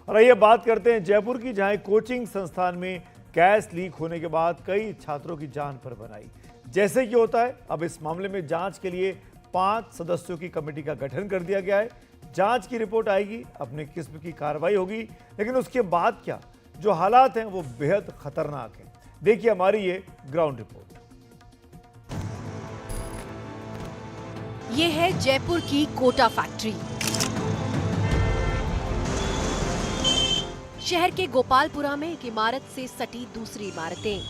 और आइए बात करते हैं जयपुर की, जहां एक कोचिंग संस्थान में गैस लीक होने के बाद कई छात्रों की जान पर बनाई। जैसे कि होता है, अब इस मामले में जांच के लिए 5 सदस्यों की कमेटी का गठन कर दिया गया है। जांच की रिपोर्ट आएगी, अपने किस्म की कार्रवाई होगी, लेकिन उसके बाद क्या, जो हालात हैं वो बेहद खतरनाक हैं। देखिए हमारी ये ग्राउंड रिपोर्ट। ये है जयपुर की कोटा फैक्ट्री। शहर के गोपालपुरा में एक इमारत से सटी दूसरी इमारतें,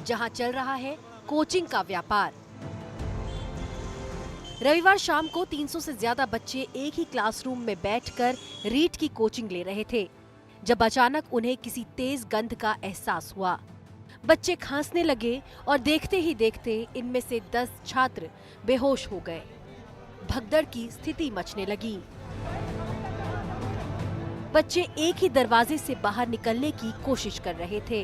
जहां चल रहा है कोचिंग का व्यापार। रविवार शाम को 300 से ज्यादा बच्चे एक ही क्लासरूम में बैठकर रीट की कोचिंग ले रहे थे, जब अचानक उन्हें किसी तेज गंध का एहसास हुआ। बच्चे खांसने लगे और देखते ही देखते इनमें से 10 छात्र बेहोश हो गए। भगदड़ की स्थिति मचने लगी। बच्चे एक ही दरवाजे से बाहर निकलने की कोशिश कर रहे थे।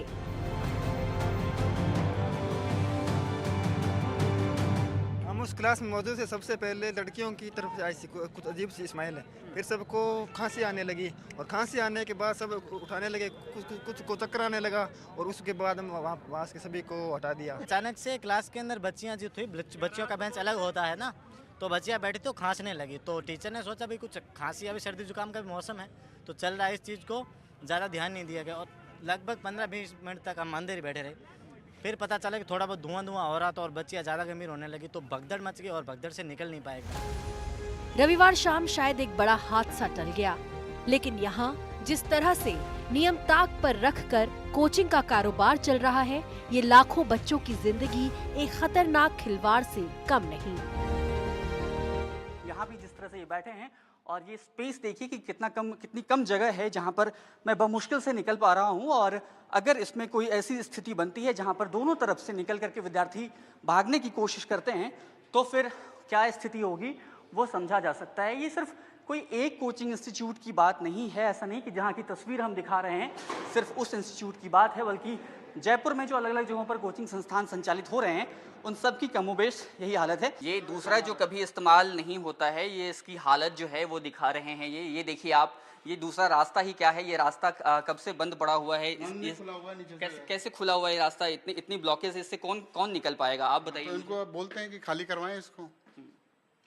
हम उस क्लास में मौजूद थे। सबसे पहले लड़कियों की तरफ से आई सी कुछ अजीब सी स्माइल है, फिर सबको खांसी आने लगी और खांसी आने के बाद सब उठाने लगे, कुछ को चक्कर आने लगा और उसके बाद हम वहाँ से सभी को हटा दिया। अचानक से क्लास के अंदर बच्चियाँ जो थी, बच्चियों का बेंच अलग होता है ना, तो बच्चियाँ बैठी तो खांसने लगी। तो टीचर ने सोचा भाई कुछ खांसी, अभी सर्दी जुकाम का भी मौसम है तो चल रहा है, इस चीज़ को ज़्यादा ध्यान नहीं दिया गया और लगभग 15-20 मिनट तक हम अंदर ही बैठे रहे। फिर पता चला कि थोड़ा बहुत धुआं हो रहा था और बच्चियाँ ज़्यादा गंभीर होने लगी, तो भगदड़ मच गई और भगदड़ से निकल नहीं पाएगा। रविवार शाम शायद एक बड़ा हादसा टल गया, लेकिन यहाँ जिस तरह से नियम ताक पर रखकर कोचिंग का कारोबार चल रहा है, ये लाखों बच्चों की जिंदगी एक खतरनाक खिलवाड़ से कम नहीं। यहाँ भी जिस तरह से ये बैठे हैं और ये स्पेस देखिए कि कितनी कम जगह है जहाँ पर मैं बमुश्किल से निकल पा रहा हूँ। और अगर इसमें कोई ऐसी स्थिति बनती है जहाँ पर दोनों तरफ से निकल करके विद्यार्थी भागने की कोशिश करते हैं, तो फिर क्या स्थिति होगी वो समझा जा सकता है। ये सिर्फ कोई एक कोचिंग इंस्टीट्यूट की बात नहीं है। ऐसा नहीं कि जहाँ की तस्वीर हम दिखा रहे हैं सिर्फ उस इंस्टीट्यूट की बात है, बल्कि जयपुर में जो अलग अलग जगहों पर कोचिंग संस्थान संचालित हो रहे हैं उन सब की कमोबेश यही हालत है। ये दूसरा जो कभी इस्तेमाल नहीं होता है, ये इसकी हालत जो है वो दिखा रहे हैं। ये देखिए आप, ये दूसरा रास्ता ही क्या है, ये रास्ता कब से बंद पड़ा हुआ है, कैसे खुला हुआ है रास्ता, इतनी ब्लॉकेज, इससे कौन निकल पाएगा आप बताइए। तो इनको बोलते हैं कि खाली करवाएं, इसको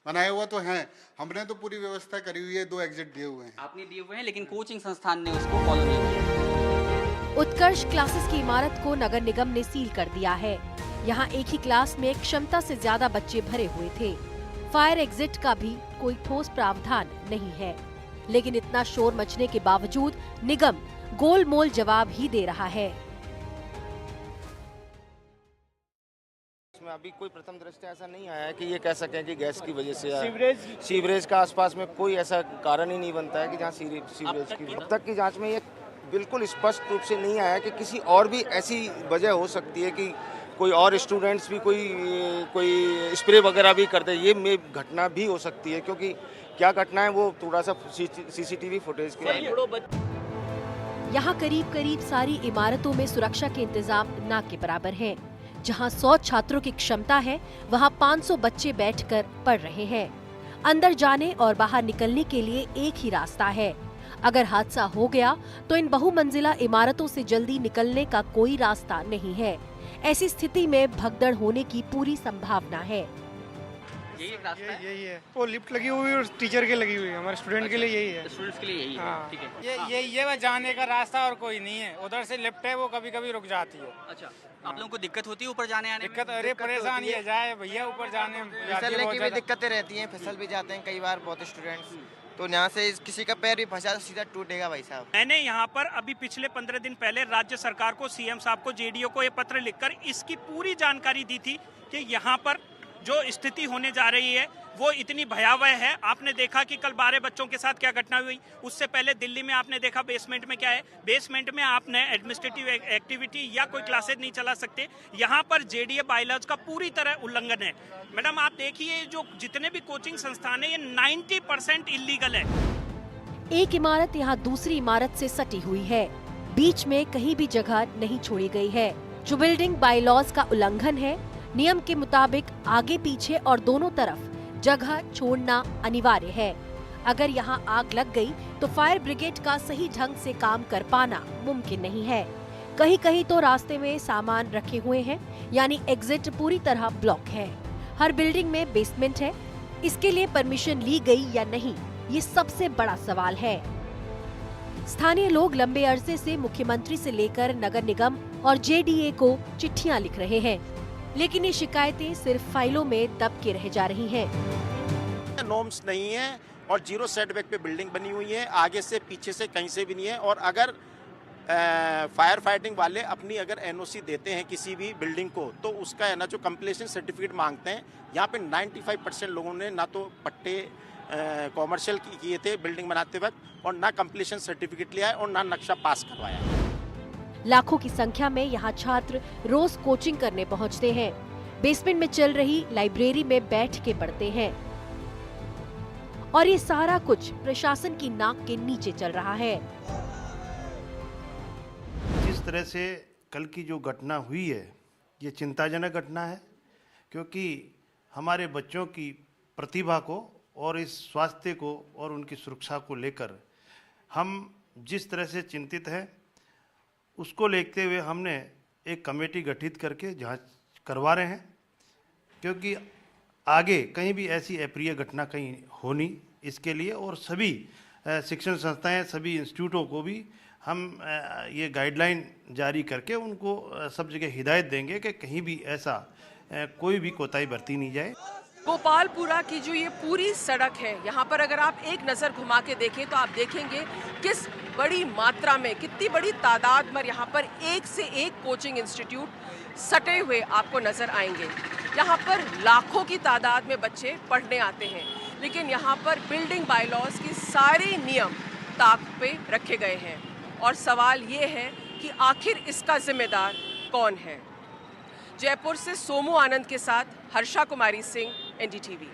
बनाया हुआ तो है, हमने तो पूरी व्यवस्था करी हुई है, 2 एग्जिट दिए हुए हैं। आपने दिए हुए हैं, लेकिन कोचिंग संस्थान ने उसको फॉलो नहीं किया। उत्कर्ष क्लासेस की इमारत को नगर निगम ने सील कर दिया है। यहाँ एक ही क्लास में क्षमता से ज्यादा बच्चे भरे हुए थे। फायर एग्जिट का भी कोई ठोस प्रावधान नहीं है, लेकिन इतना शोर मचने के बावजूद निगम गोलमोल जवाब ही दे रहा है। इसमें अभी कोई प्रथम दृष्टया ऐसा नहीं आया है कि ये कह सकें कि गैस की वजह से सीवरेज का आसपास में कोई ऐसा कारण ही नहीं बनता है कि जहाँ सीवरेज की। अब तक की जांच में ये बिल्कुल स्पष्ट रूप से नहीं आया कि किसी और भी ऐसी वजह हो सकती है कि कोई और स्टूडेंट्स भी कोई स्प्रे वगैरह भी करते हैं। ये घटना भी हो सकती है, क्योंकि क्या घटना है वो थोड़ा सा सीसीटीवी फुटेज के यहाँ करीब सारी इमारतों में सुरक्षा के इंतजाम ना के बराबर हैं। जहाँ 100 छात्रों की क्षमता है, वहाँ 500 बच्चे बैठकर पढ़ रहे हैं। अंदर जाने और बाहर निकलने के लिए एक ही रास्ता है। अगर हादसा हो गया तो इन बहुमंजिला इमारतों से जल्दी निकलने का कोई रास्ता नहीं है। ऐसी स्थिति में भगदड़ होने की पूरी संभावना है। यही एक रास्ता है, यही है, वो लिफ्ट लगी हुई है और टीचर के लगी हुई है, हमारे स्टूडेंट के लिए यही है। स्टूडेंट्स के लिए यही है, ठीक है। ये जाने का रास्ता और कोई नहीं है। उधर से लिफ्ट है, वो कभी कभी रुक जाती है। अच्छा, आप लोगों को दिक्कत होती है ऊपर जाने आने में? दिक्कत, अरे परेशानी है, जाए भैया ऊपर जाने में फिसलने की भी दिक्कतें रहती हैं, फिसल भी जाते हैं कई बार बहुत स्टूडेंट्स, तो यहाँ से किसी का पैर भी फंसा तो सीधा टूटेगा भाई साहब। मैंने यहाँ पर अभी पिछले 15 दिन पहले राज्य सरकार को, सीएम साहब को, जेडीओ को ये पत्र लिखकर इसकी पूरी जानकारी दी थी कि यहाँ पर जो स्थिति होने जा रही है वो इतनी भयावह है। आपने देखा कि कल 12 बच्चों के साथ क्या घटना हुई। उससे पहले दिल्ली में आपने देखा बेसमेंट में क्या है। बेसमेंट में आपने एडमिनिस्ट्रेटिव एक्टिविटी या कोई क्लासेज नहीं चला सकते। यहाँ पर जेडीए बायलॉज का पूरी तरह उल्लंघन है। मैडम आप देखिए, जो जितने भी कोचिंग संस्थान है ये 90% इलीगल है। एक इमारत यहाँ दूसरी इमारत से सटी हुई है, बीच में कहीं भी जगह नहीं छोड़ी गई है, जो बिल्डिंग बायलॉज का उल्लंघन है। नियम के मुताबिक आगे पीछे और दोनों तरफ जगह छोड़ना अनिवार्य है। अगर यहाँ आग लग गई तो फायर ब्रिगेड का सही ढंग से काम कर पाना मुमकिन नहीं है। कहीं कहीं तो रास्ते में सामान रखे हुए हैं, यानी एग्जिट पूरी तरह ब्लॉक है। हर बिल्डिंग में बेसमेंट है, इसके लिए परमिशन ली गई या नहीं, ये सबसे बड़ा सवाल है। स्थानीय लोग लंबे अरसे से मुख्यमंत्री से लेकर नगर निगम और जेडीए को चिट्ठियां लिख रहे हैं, लेकिन ये शिकायतें सिर्फ फाइलों में दब के रह जा रही हैं। नॉर्म्स नहीं है और 0 सेटबैक पे बिल्डिंग बनी हुई है, आगे से पीछे से कहीं से भी नहीं है। और अगर फायर फाइटिंग वाले अपनी अगर एनओसी देते हैं किसी भी बिल्डिंग को, तो उसका है ना जो कंप्लीशन सर्टिफिकेट मांगते हैं। यहाँ पे 95% लोगों ने ना तो पट्टे कॉमर्शियल किए थे बिल्डिंग बनाते वक्त, और ना कंप्लीशन सर्टिफिकेट लिया है और ना नक्शा पास करवाया है। लाखों की संख्या में यहाँ छात्र रोज कोचिंग करने पहुँचते हैं। बेसमेंट में चल रही लाइब्रेरी में बैठ के पढ़ते हैं, और ये सारा कुछ प्रशासन की नाक के नीचे चल रहा है। जिस तरह से कल की जो घटना हुई है, ये चिंताजनक घटना है, क्योंकि हमारे बच्चों की प्रतिभा को और इस स्वास्थ्य को और उनकी सुरक्षा को लेकर हम जिस तरह से चिंतित हैं, उसको लेते हुए हमने एक कमेटी गठित करके जांच करवा रहे हैं, क्योंकि आगे कहीं भी ऐसी अप्रिय घटना कहीं हो नहीं, इसके लिए। और सभी शिक्षण संस्थाएं, सभी इंस्टीट्यूटों को भी हम ये गाइडलाइन जारी करके उनको सब जगह हिदायत देंगे कि कहीं भी ऐसा कोई भी कोताही बरती नहीं जाए। गोपालपुरा की जो ये पूरी सड़क है, यहाँ पर अगर आप एक नज़र घुमा के देखें तो आप देखेंगे किस बड़ी मात्रा में, कितनी बड़ी तादाद में यहाँ पर एक से एक कोचिंग इंस्टीट्यूट सटे हुए आपको नज़र आएंगे। यहाँ पर लाखों की तादाद में बच्चे पढ़ने आते हैं, लेकिन यहाँ पर बिल्डिंग बायलॉज के सारे नियम ताक पे रखे गए हैं, और सवाल ये है कि आखिर इसका जिम्मेदार कौन है। जयपुर से सोमू आनंद के साथ हर्षा कुमारी सिंह, NDTV।